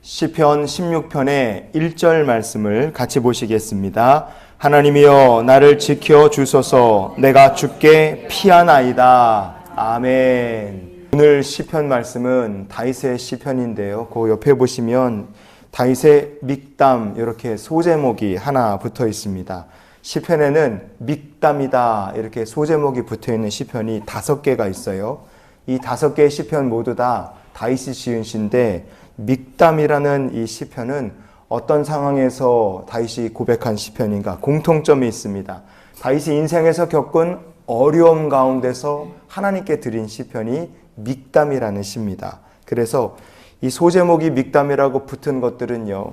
시편 16편의 1절 말씀을 같이 보시겠습니다. 하나님이여 나를 지켜 주소서. 내가 주께 피하나이다. 아멘. 오늘 시편 말씀은 다윗의 시편인데요. 그 옆에 보시면 다윗의 믹담 이렇게 소제목이 하나 붙어 있습니다. 시편에는 믹담이다 이렇게 소제목이 붙어 있는 시편이 5개가 있어요. 이 5개의 시편 모두 다 다윗이 지은 시인데 믹담이라는 이 시편은 어떤 상황에서 다윗이 고백한 시편인가 공통점이 있습니다. 다윗이 인생에서 겪은 어려움 가운데서 하나님께 드린 시편이 믹담이라는 시입니다. 그래서 이 소제목이 믹담이라고 붙은 것들은요,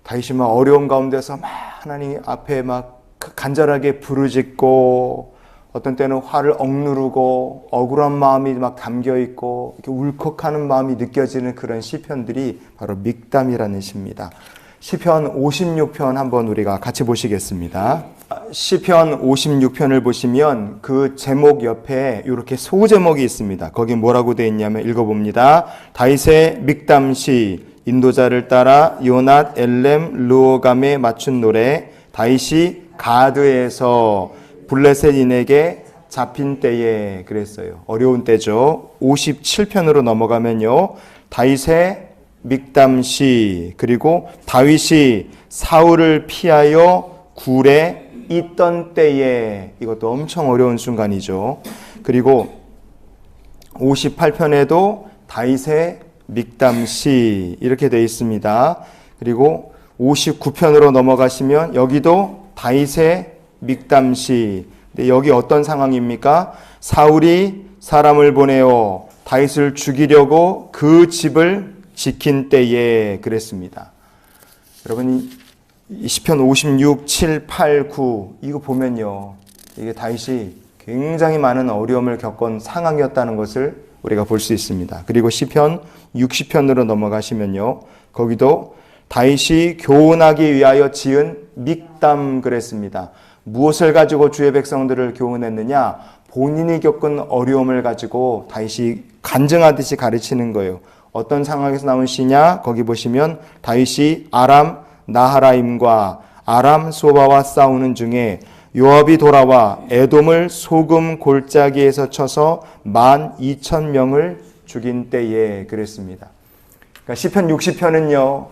다윗이 막 어려움 가운데서 막 하나님 앞에 막 간절하게 부르짖고 어떤 때는 화를 억누르고 억울한 마음이 막 담겨있고 이렇게 울컥하는 마음이 느껴지는 그런 시편들이 바로 믹담이라는 시입니다. 시편 56편 한번 우리가 같이 보시겠습니다. 시편 56편을 보시면 그 제목 옆에 이렇게 소제목이 있습니다. 거기 뭐라고 되어 있냐면 읽어봅니다. 다윗의 믹담시, 인도자를 따라 요낫 엘렘 르호감에 맞춘 노래. 다윗이 가드에서 블레셋인에게 잡힌 때에 그랬어요. 어려운 때죠. 57편으로 넘어가면요, 다윗의 믹담시, 그리고 다윗이 사울을 피하여 굴에 있던 때에, 이것도 엄청 어려운 순간이죠. 그리고 58편에도 다윗의 믹담시 이렇게 되어 있습니다. 그리고 59편으로 넘어가시면 여기도 다윗의 믹담시. 근데 여기 어떤 상황입니까? 사울이 사람을 보내어 다윗을 죽이려고 그 집을 지킨 때에 그랬습니다. 여러분, 이 시편 56, 7, 8, 9 이거 보면요, 이게 다윗이 굉장히 많은 어려움을 겪은 상황이었다는 것을 우리가 볼 수 있습니다. 그리고 시편 60편으로 넘어가시면요, 거기도 다윗이 교훈하기 위하여 지은 믹담 그랬습니다. 무엇을 가지고 주의 백성들을 교훈했느냐? 본인이 겪은 어려움을 가지고 다윗이 간증하듯이 가르치는 거예요. 어떤 상황에서 나온 시냐? 거기 보시면 다윗이 아람 나하라임과 아람 소바와 싸우는 중에 요압이 돌아와 에돔을 소금 골짜기에서 쳐서 12,000명을 죽인 때에 그랬습니다. 그러니까 시편 60편은요,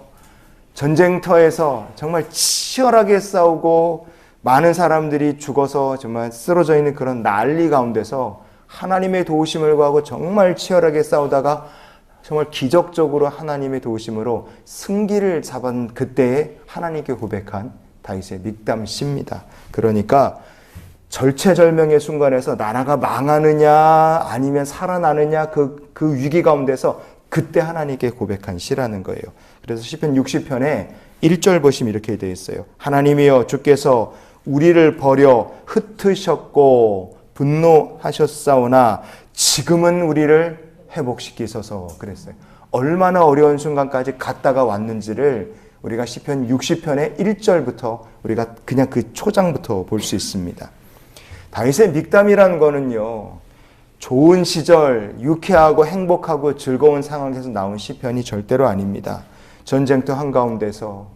전쟁터에서 정말 치열하게 싸우고 많은 사람들이 죽어서 정말 쓰러져 있는 그런 난리 가운데서 하나님의 도우심을 구하고 정말 치열하게 싸우다가 정말 기적적으로 하나님의 도우심으로 승기를 잡은 그때에 하나님께 고백한 다윗의 믹담시입니다. 그러니까 절체절명의 순간에서 나라가 망하느냐 아니면 살아나느냐 그 위기 가운데서 그때 하나님께 고백한 시라는 거예요. 그래서 시편 60편에 1절 보시면 이렇게 되어 있어요. 하나님이여 주께서 우리를 버려 흩으셨고 분노하셨사오나 지금은 우리를 회복시키소서 그랬어요. 얼마나 어려운 순간까지 갔다가 왔는지를 우리가 시편 60편의 1절부터 우리가 그냥 그 초장부터 볼 수 있습니다. 다윗의 믹담이라는 거는요, 좋은 시절 유쾌하고 행복하고 즐거운 상황에서 나온 시편이 절대로 아닙니다. 전쟁터 한가운데서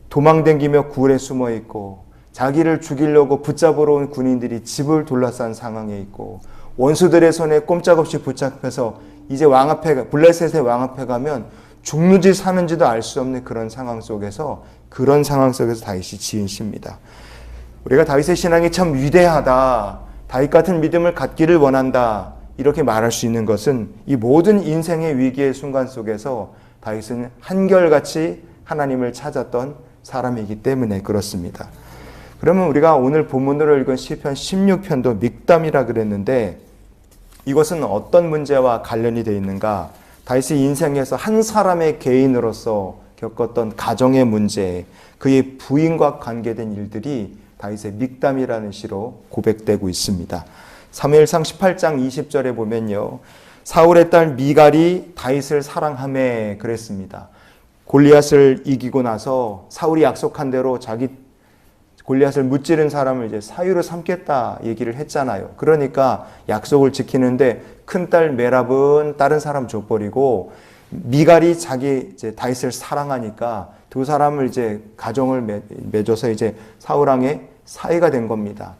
도망다니며 굴에 숨어 있고 자기를 죽이려고 붙잡으러 온 군인들이 집을 둘러싼 상황에 있고 원수들의 손에 꼼짝없이 붙잡혀서 이제 블레셋의 왕 앞에 가면 죽는지 사는지도 알 수 없는 그런 상황 속에서 다윗이 지은 시입니다. 우리가 다윗의 신앙이 참 위대하다, 다윗 같은 믿음을 갖기를 원한다 이렇게 말할 수 있는 것은 이 모든 인생의 위기의 순간 속에서 다윗은 한결같이 하나님을 찾았던 사람이기 때문에 그렇습니다. 그러면 우리가 오늘 본문으로 읽은 시편 16편도 믹담이라 그랬는데 이것은 어떤 문제와 관련이 되어 있는가? 다윗의 인생에서 한 사람의 개인으로서 겪었던 가정의 문제, 그의 부인과 관계된 일들이 다윗의 믹담이라는 시로 고백되고 있습니다. 사무엘상 18장 20절에 보면요, 사울의 딸 미갈이 다윗을 사랑하며 그랬습니다. 골리앗을 이기고 나서 사울이 약속한 대로 자기 골리앗을 무찌른 사람을 이제 사유로 삼겠다 얘기를 했잖아요. 그러니까 약속을 지키는데 큰딸 메랍은 다른 사람 줘버리고 미갈이 자기 이제 다윗을 사랑하니까 두 사람을 이제 가정을 맺어서 이제 사울 왕의 사위가 된 겁니다.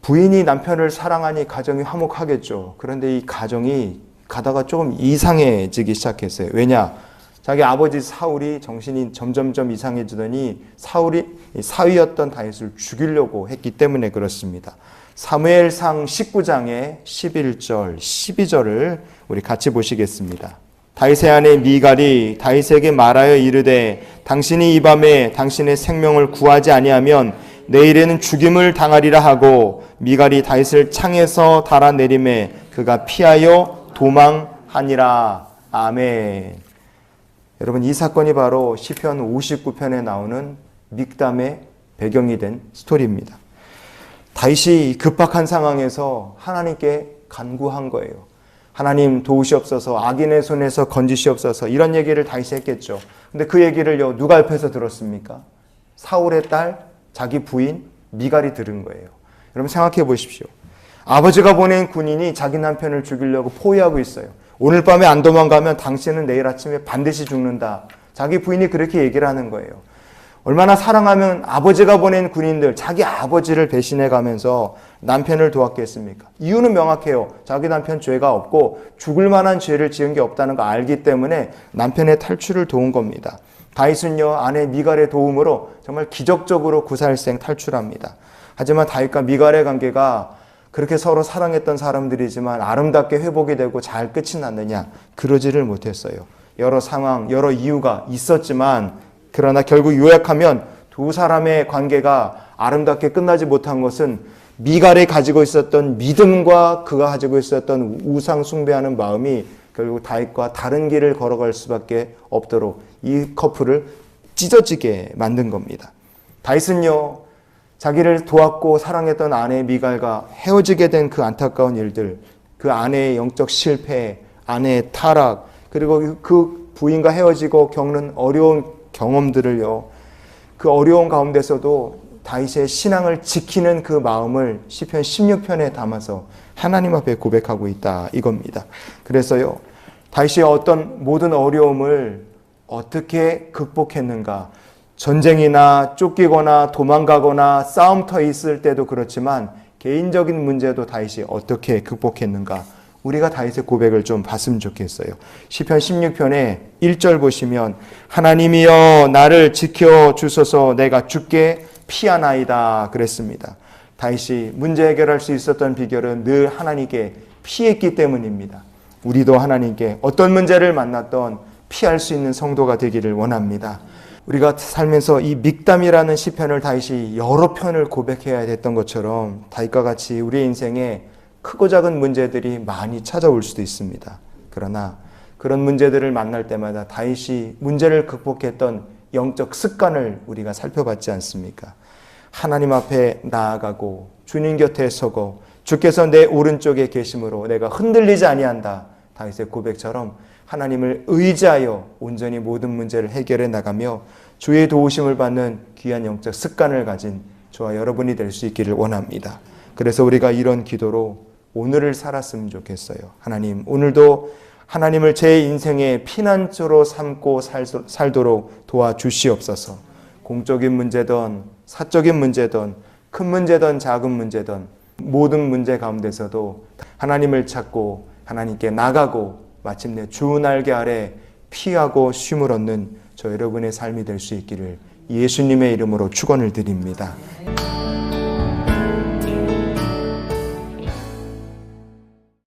부인이 남편을 사랑하니 가정이 화목하겠죠. 그런데 이 가정이 가다가 조금 이상해지기 시작했어요. 왜냐? 자기 아버지 사울이 정신이 점점점 이상해지더니 사울이 사위였던 다윗을 죽이려고 했기 때문에 그렇습니다. 사무엘상 19장의 11절, 12절을 우리 같이 보시겠습니다. 다윗의 아내 미갈이 다윗에게 말하여 이르되 당신이 이 밤에 당신의 생명을 구하지 아니하면 내일에는 죽임을 당하리라 하고 미갈이 다윗을 창에서 달아내림에 그가 피하여 도망하니라. 아멘. 여러분, 이 사건이 바로 시편 59편에 나오는 믹담의 배경이 된 스토리입니다. 다윗이 급박한 상황에서 하나님께 간구한 거예요. 하나님 도우시옵소서, 악인의 손에서 건지시옵소서, 이런 얘기를 다윗이 했겠죠. 근데 그 얘기를요, 누가 옆에서 들었습니까? 사울의 딸, 자기 부인 미갈이 들은 거예요. 여러분 생각해 보십시오. 아버지가 보낸 군인이 자기 남편을 죽이려고 포위하고 있어요. 오늘 밤에 안 도망가면 당신은 내일 아침에 반드시 죽는다. 자기 부인이 그렇게 얘기를 하는 거예요. 얼마나 사랑하면 아버지가 보낸 군인들, 자기 아버지를 배신해 가면서 남편을 도왔겠습니까? 이유는 명확해요. 자기 남편 죄가 없고 죽을 만한 죄를 지은 게 없다는 거 알기 때문에 남편의 탈출을 도운 겁니다. 다윗은요, 아내 미갈의 도움으로 정말 기적적으로 구살생 탈출합니다. 하지만 다윗과 미갈의 관계가 그렇게 서로 사랑했던 사람들이지만 아름답게 회복이 되고 잘 끝이 났느냐? 그러지를 못했어요. 여러 상황, 여러 이유가 있었지만 그러나 결국 요약하면 두 사람의 관계가 아름답게 끝나지 못한 것은 미갈이 가지고 있었던 믿음과 그가 가지고 있었던 우상 숭배하는 마음이 결국 다윗과 다른 길을 걸어갈 수밖에 없도록 이 커플을 찢어지게 만든 겁니다. 다윗은요, 자기를 도왔고 사랑했던 아내 미갈과 헤어지게 된 그 안타까운 일들, 그 아내의 영적 실패, 아내의 타락, 그리고 그 부인과 헤어지고 겪는 어려운 경험들을요, 그 어려운 가운데서도 다윗의 신앙을 지키는 그 마음을 시편 16편에 담아서 하나님 앞에 고백하고 있다, 이겁니다. 그래서요, 다윗이 어떤 모든 어려움을 어떻게 극복했는가, 전쟁이나 쫓기거나 도망가거나 싸움터 있을 때도 그렇지만 개인적인 문제도 다윗이 어떻게 극복했는가, 우리가 다윗의 고백을 좀 봤으면 좋겠어요. 시편 16편에 1절 보시면 하나님이여 나를 지켜주소서 내가 죽게 피하나이다 그랬습니다. 다윗이 문제 해결할 수 있었던 비결은 늘 하나님께 피했기 때문입니다. 우리도 하나님께 어떤 문제를 만났던 피할 수 있는 성도가 되기를 원합니다. 우리가 살면서 이 믹담이라는 시편을 다윗이 여러 편을 고백해야 됐던 것처럼 다윗과 같이 우리의 인생에 크고 작은 문제들이 많이 찾아올 수도 있습니다. 그러나 그런 문제들을 만날 때마다 다윗이 문제를 극복했던 영적 습관을 우리가 살펴봤지 않습니까? 하나님 앞에 나아가고 주님 곁에 서고 주께서 내 오른쪽에 계심으로 내가 흔들리지 아니한다. 다윗의 고백처럼 하나님을 의지하여 온전히 모든 문제를 해결해 나가며 주의 도우심을 받는 귀한 영적 습관을 가진 저와 여러분이 될 수 있기를 원합니다. 그래서 우리가 이런 기도로 오늘을 살았으면 좋겠어요. 하나님, 오늘도 하나님을 제 인생의 피난처로 삼고 살도록 도와주시옵소서. 공적인 문제든 사적인 문제든 큰 문제든 작은 문제든 모든 문제 가운데서도 하나님을 찾고 하나님께 나가고 마침내 주 날개 아래 피하고 쉼을 얻는 저 여러분의 삶이 될 수 있기를 예수님의 이름으로 축원을 드립니다.